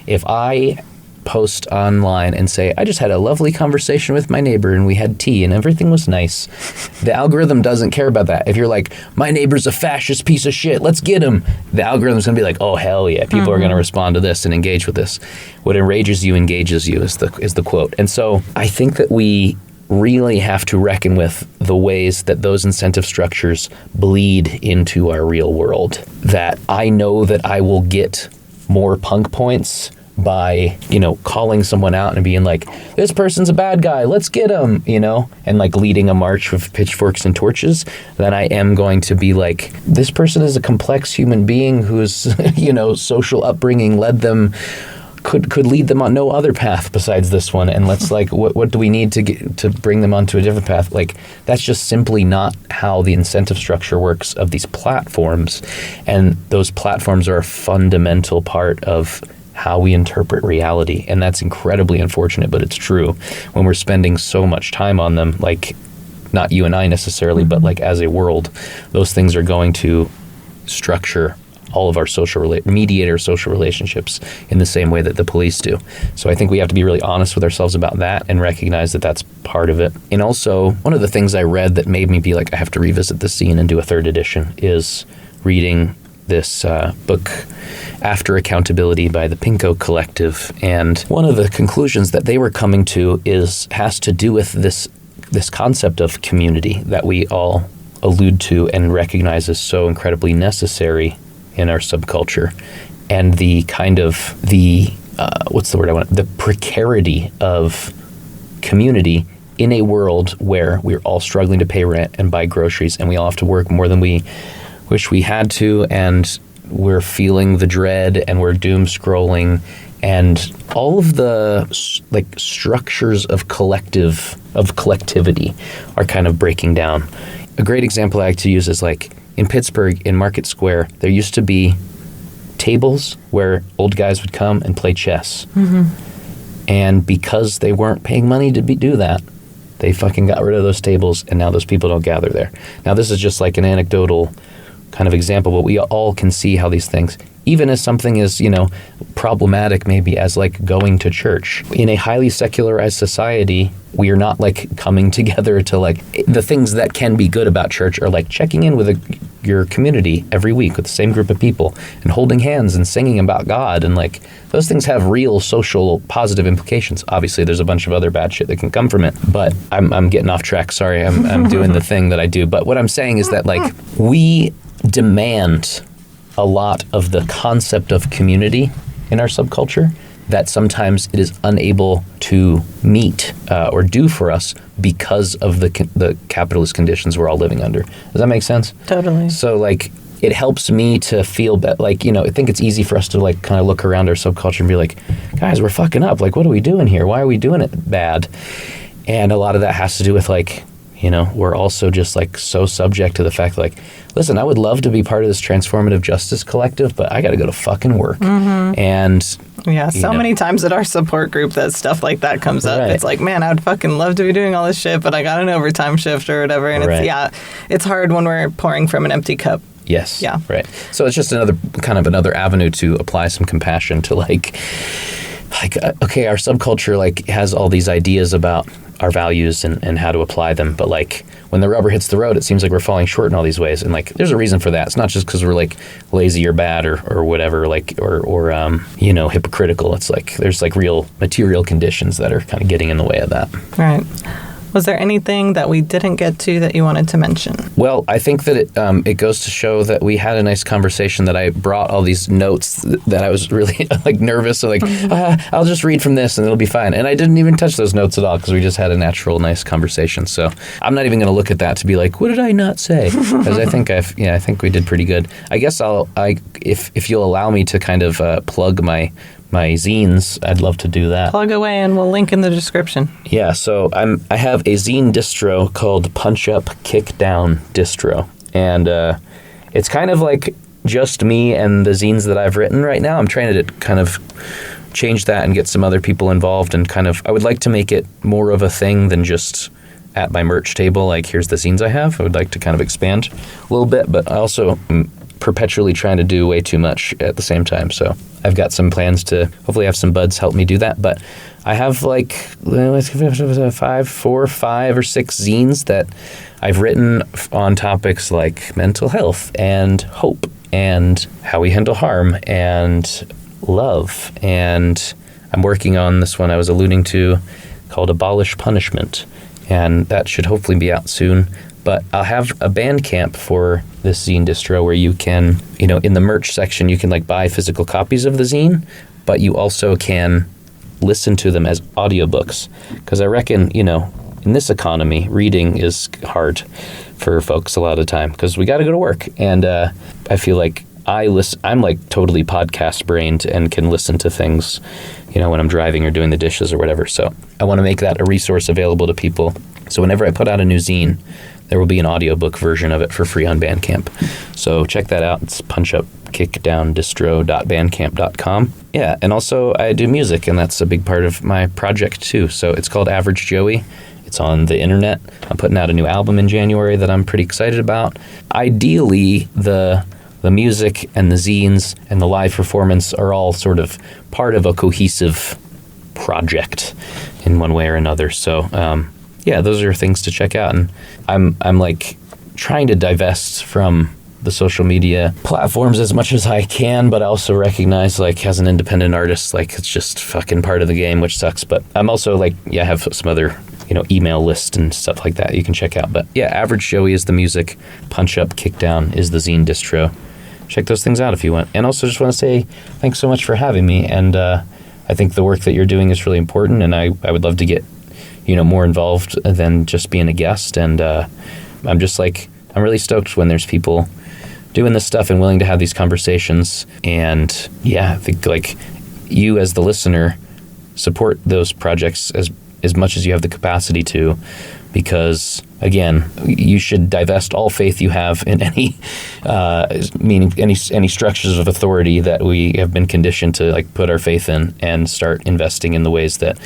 if I post online and say, I just had a lovely conversation with my neighbor and we had tea and everything was nice, the algorithm doesn't care about that. If you're like, my neighbor's a fascist piece of shit, let's get him, the algorithm's going to be like, oh, hell yeah, people are going to respond to this and engage with this. What enrages you engages you is the quote. And so I think that we really have to reckon with the ways that those incentive structures bleed into our real world. That I know that I will get more punk points by, calling someone out and being like, this person's a bad guy, let's get him, and like leading a march with pitchforks and torches, than I am going to be like, this person is a complex human being whose, social upbringing led them, could lead them on no other path besides this one, and let's like, what do we need to bring them onto a different path? Like, that's just simply not how the incentive structure works of these platforms, and those platforms are a fundamental part of how we interpret reality, and that's incredibly unfortunate, but it's true. When we're spending so much time on them, like, not you and I necessarily, but like as a world, those things are going to structure all of our mediate our social relationships in the same way that the police do. So I think we have to be really honest with ourselves about that and recognize that that's part of it. And also, one of the things I read that made me be like, I have to revisit this scene and do a third edition, is reading this book, After Accountability, by the Pinko Collective. And one of the conclusions that they were coming to has to do with this concept of community that we all allude to and recognize as so incredibly necessary in our subculture, and the kind of the precarity of community in a world where we're all struggling to pay rent and buy groceries, and we all have to work more than we wish we had to, and we're feeling the dread, and we're doom scrolling, and all of the like structures of collectivity are kind of breaking down. A great example I like to use is like in Pittsburgh, in Market Square, there used to be tables where old guys would come and play chess. Mm-hmm. And because they weren't paying money to do that, they fucking got rid of those tables, and now those people don't gather there. Now, this is just like an anecdotal kind of example, but we all can see how these things, even as something as, problematic maybe as like going to church. In a highly secularized society, we are not like coming together to like, the things that can be good about church are like checking in with your community every week with the same group of people and holding hands and singing about God, and like those things have real social positive implications. Obviously, there's a bunch of other bad shit that can come from it, but I'm getting off track. Sorry, I'm doing the thing that I do. But what I'm saying is that like we demand a lot of the concept of community in our subculture that sometimes it is unable to meet or do for us because of the capitalist conditions we're all living under. Does that make sense? Totally. So like, it helps me to feel like, I think it's easy for us to like kind of look around our subculture and be like, guys, we're fucking up. Like, what are we doing here? Why are we doing it bad? And a lot of that has to do with like, we're also just like so subject to the fact like, listen, I would love to be part of this transformative justice collective, but I got to go to fucking work. Mm-hmm. And yeah, so many times at our support group that stuff like that comes up. Right. It's like, man, I would fucking love to be doing all this shit, but I got an overtime shift or whatever. And it's hard when we're pouring from an empty cup. Yes. Yeah. Right. So it's just another avenue to apply some compassion to like, okay, our subculture like has all these ideas about our values and how to apply them, but like when the rubber hits the road, it seems like we're falling short in all these ways, and like there's a reason for that. It's not just because we're like lazy or bad or whatever, like or hypocritical. It's like there's like real material conditions that are kind of getting in the way of that. Right. Was there anything that we didn't get to that you wanted to mention? Well, I think that it goes to show that we had a nice conversation, that I brought all these notes that I was really like nervous. So like, I'll just read from this and it'll be fine. And I didn't even touch those notes at all because we just had a natural, nice conversation. So I'm not even going to look at that to be like, what did I not say? Because I think we did pretty good. I guess if you'll allow me to kind of plug my zines, I'd love to do that. Plug away and we'll link in the description. Yeah, so I have a zine distro called Punch Up, Kick Down Distro. And it's kind of like just me and the zines that I've written right now. I'm trying to kind of change that and get some other people involved, and kind of, I would like to make it more of a thing than just at my merch table, like here's the zines I have. I would like to kind of expand a little bit, but I also am perpetually trying to do way too much at the same time. So I've got some plans to hopefully have some buds help me do that. But I have like 5 or 6 zines that I've written on topics like mental health and hope and how we handle harm and love. And I'm working on this one I was alluding to called Abolish Punishment. And that should hopefully be out soon. But I'll have a Bandcamp for this zine distro where you can, in the merch section, you can like buy physical copies of the zine, but you also can listen to them as audiobooks. Because I reckon, in this economy, reading is hard for folks a lot of the time because we got to go to work. And I feel like I'm like totally podcast brained and can listen to things, when I'm driving or doing the dishes or whatever. So I want to make that a resource available to people. So whenever I put out a new zine, there will be an audiobook version of it for free on Bandcamp. So check that out. It's punchupkickdowndistro.bandcamp.com. Yeah, and also I do music, and that's a big part of my project too. So it's called Average Joey. It's on the internet. I'm putting out a new album in January that I'm pretty excited about. Ideally, the music and the zines and the live performance are all sort of part of a cohesive project in one way or another. So, those are things to check out. And I'm like trying to divest from the social media platforms as much as I can, but I also recognize, like, as an independent artist, like, it's just fucking part of the game, which sucks. But I'm also like, I have some other, email list and stuff like that you can check out. But yeah, Average Joey is the music. Punch Up Kickdown is the zine distro. Check those things out if you want. And also just want to say thanks so much for having me. And I think the work that you're doing is really important, and I would love to get, more involved than just being a guest. And I'm really stoked when there's people doing this stuff and willing to have these conversations. And I think like you as the listener support those projects as much as you have the capacity to, because again, you should divest all faith you have in any any structures of authority that we have been conditioned to like put our faith in, and start investing in the ways that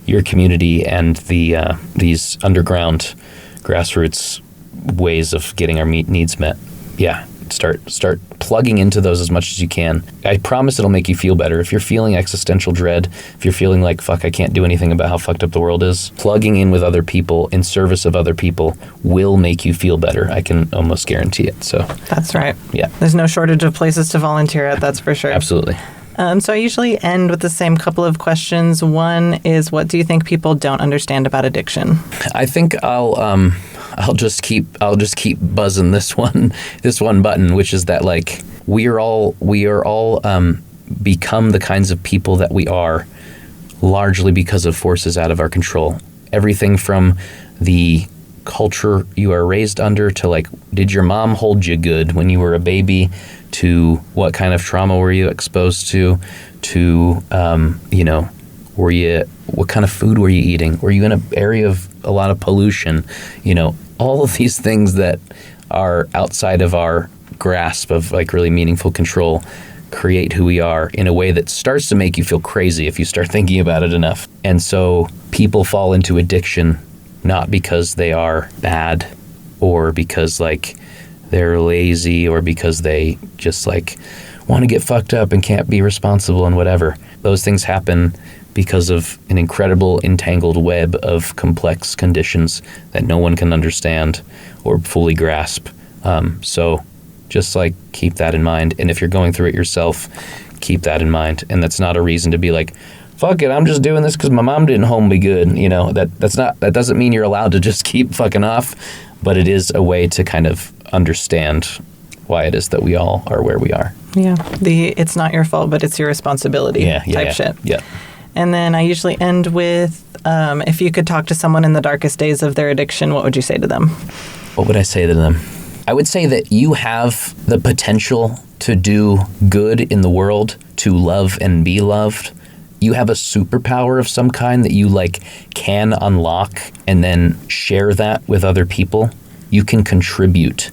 your community and these underground grassroots ways of getting our needs met. Yeah. Start plugging into those as much as you can. I promise it'll make you feel better. If you're feeling existential dread, if you're feeling like, fuck, I can't do anything about how fucked up the world is, plugging in with other people in service of other people will make you feel better. I can almost guarantee it. So that's right. Yeah. There's no shortage of places to volunteer at, that's for sure. Absolutely. So I usually end with the same couple of questions. One is, what do you think people don't understand about addiction? I think I'll just keep buzzing this one button, which is that like we are all become the kinds of people that we are largely because of forces out of our control. Everything from the culture you are raised under to like, did your mom hold you good when you were a baby, to what kind of trauma were you exposed to what kind of food were you eating? Were you in an area of a lot of pollution? All of these things that are outside of our grasp of like really meaningful control create who we are in a way that starts to make you feel crazy if you start thinking about it enough. And so people fall into addiction not because they are bad or because like they're lazy or because they just like want to get fucked up and can't be responsible and whatever. Those things happen because of an incredible entangled web of complex conditions that no one can understand or fully grasp. So just like keep that in mind. And if you're going through it yourself, keep that in mind. And that's not a reason to be like, fuck it, I'm just doing this because my mom didn't home me good. That doesn't mean you're allowed to just keep fucking off, but it is a way to kind of understand why it is that we all are where we are. Yeah. It's not your fault, but it's your responsibility type shit. Yeah. And then I usually end with, if you could talk to someone in the darkest days of their addiction, what would you say to them? What would I say to them? I would say that you have the potential to do good in the world, to love and be loved. You have a superpower of some kind that you like can unlock and then share that with other people. You can contribute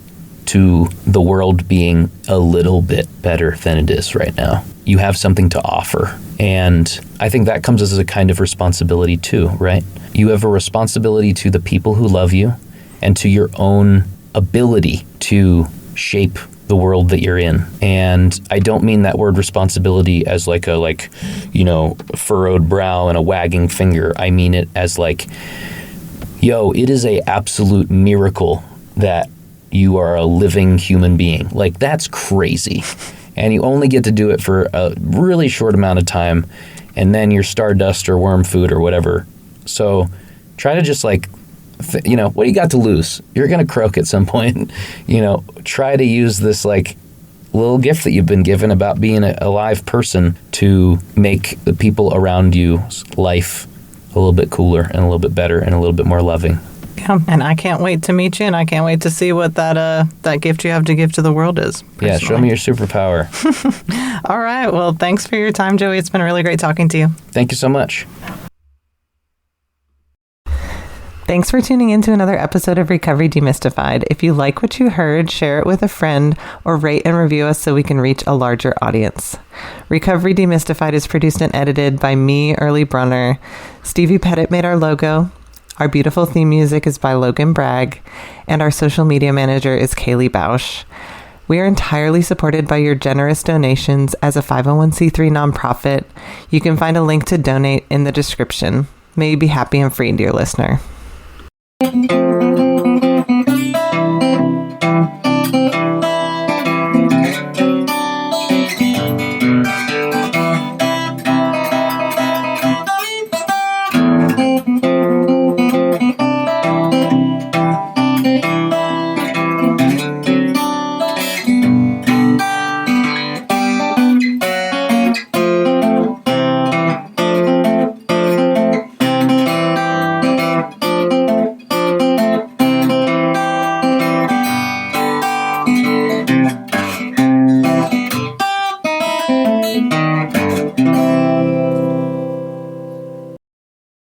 to the world being a little bit better than it is right now. You have something to offer. And I think that comes as a kind of responsibility too, right? You have a responsibility to the people who love you and to your own ability to shape the world that you're in. And I don't mean that word responsibility as like a furrowed brow and a wagging finger. I mean it as like, it is a absolute miracle that you are a living human being. Like, that's crazy. And you only get to do it for a really short amount of time, and then you're stardust or worm food or whatever. So try to just like, what do you got to lose? You're going to croak at some point. Try to use this like little gift that you've been given about being a live person to make the people around you's life a little bit cooler and a little bit better and a little bit more loving. Yeah, and I can't wait to meet you, and I can't wait to see what that gift you have to give to the world is. Personally. Yeah, show me your superpower. All right. Well, thanks for your time, Joey. It's been really great talking to you. Thank you so much. Thanks for tuning in to another episode of Recovery Demystified. If you like what you heard, share it with a friend or rate and review us so we can reach a larger audience. Recovery Demystified is produced and edited by me, Early Brunner. Stevie Pettit made our logo. Our beautiful theme music is by Logan Bragg, and our social media manager is Kaylee Bausch. We are entirely supported by your generous donations as a 501c3 nonprofit. You can find a link to donate in the description. May you be happy and free, dear listener.